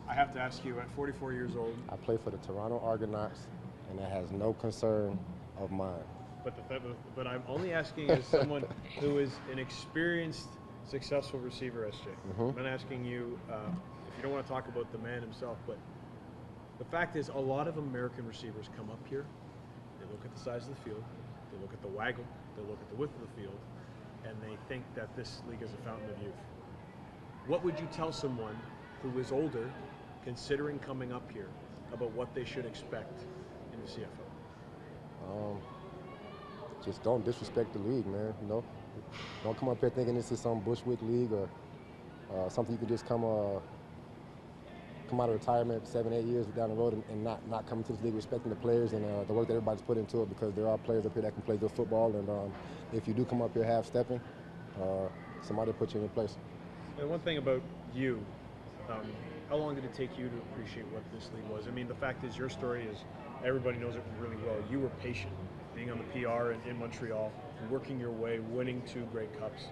I have to ask you, at 44 years old. I play for the Toronto Argonauts, and that has no concern of mine. But I'm only asking as someone who is an experienced, successful receiver, SJ. I'm not asking you if you don't want to talk about the man himself, but the fact is, a lot of American receivers come up here, they look at the size of the field, they look at the waggle, they look at the width of the field, and they think that this league is a fountain of youth. What would you tell someone who is older, considering coming up here, about what they should expect in the CFL? Just don't disrespect the league, man. You know, don't come up here thinking this is some Bushwick league or something you could just come out of retirement 7, 8 years down the road and not come to this league respecting the players and the work that everybody's put into it, because there are players up here that can play good football, and if you do come up here half-stepping, somebody will put you in your place. And one thing about you, how long did it take you to appreciate what this league was? I mean, the fact is, your story is, everybody knows it really well. You were patient, being on the PR in Montreal, working your way, winning 2 Grey Cups,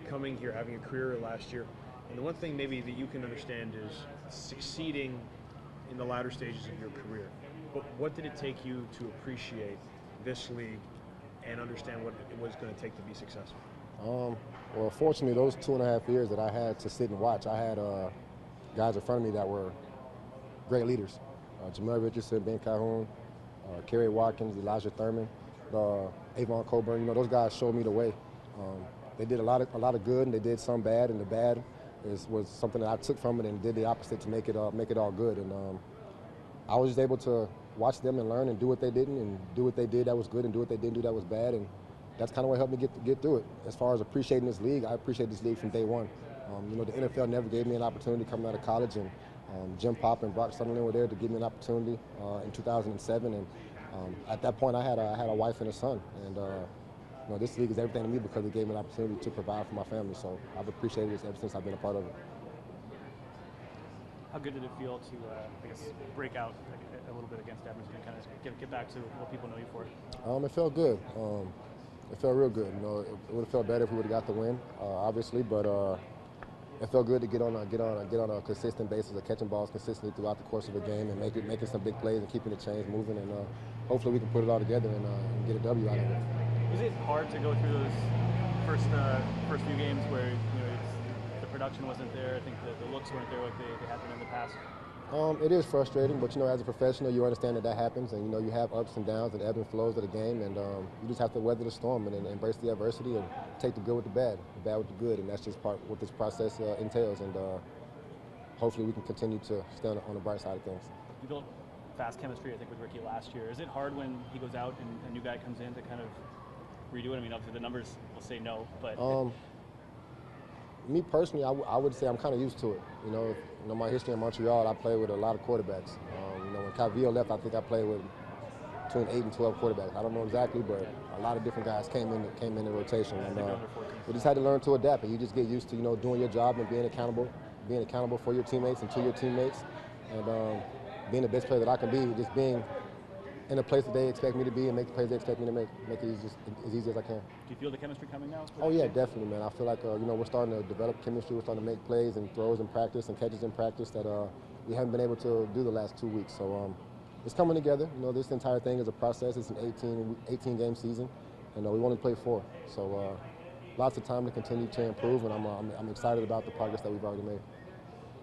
coming here, having a career last year. And the one thing maybe that you can understand is succeeding in the latter stages of your career. But what did it take you to appreciate this league and understand what it was going to take to be successful? Well, fortunately, those 2.5 years that I had to sit and watch, I had guys in front of me that were great leaders. Jamel Richardson, Ben Calhoun, Kerry Watkins, Elijah Thurman, Avon Coburn. You know, those guys showed me the way. They did a lot of good, and they did some bad, and the bad was something that I took from it and did the opposite to make it all good. And I was just able to watch them and learn and do what they didn't, and do what they did that was good, and do what they didn't do that was bad. And that's kind of what helped me get through it. As far as appreciating this league, I appreciate this league from day one. You know, the NFL never gave me an opportunity coming out of college, and Jim Pop and Brock Sutherland were there to give me an opportunity in 2007. And at that point, I had a wife and a son, and you know, this league is everything to me because it gave me an opportunity to provide for my family. So I've appreciated this ever since I've been a part of it. How good did it feel to, I guess, break out a little bit against Edmonton and kind of get back to what people know you for? It felt good. It felt real good. You know, it would have felt better if we would have got the win, obviously, but it felt good to get on a consistent basis of catching balls consistently throughout the course of a game and making some big plays and keeping the chains moving, and hopefully we can put it all together and get a W out of it. Was it hard to go through those first few games where, you know, the production wasn't there? I think the looks weren't there like they had been in the past. It is frustrating, but you know, as a professional, you understand that happens, and you know, you have ups and downs and ebbs and flows of the game, and you just have to weather the storm and embrace the adversity and take the good with the bad with the good, and that's just part what this process entails. And hopefully, we can continue to stay on the bright side of things. You built fast chemistry, I think, with Ricky last year. Is it hard when he goes out and a new guy comes in to kind of redo it? I mean, obviously the numbers will say no, but me personally, I would say I'm kind of used to it. You know, my history in Montreal, I played with a lot of quarterbacks. You know, when Calvillo left, I think I played with between 8 and 12 quarterbacks. I don't know exactly, but a lot of different guys came in the rotation, and we just had to learn to adapt. And you just get used to, you know, doing your job and being accountable for your teammates and to your teammates, and being the best player that I can be. Just being in a place that they expect me to be and make the plays they expect me to make it as easy as I can. Do you feel the chemistry coming now? Oh yeah, definitely, man. I feel like you know, we're starting to develop chemistry. We're starting to make plays and throws in practice and catches in practice that we haven't been able to do the last 2 weeks. So it's coming together. You know, this entire thing is a process. It's an 18-game season, and we only play 4. So lots of time to continue to improve, and I'm excited about the progress that we've already made.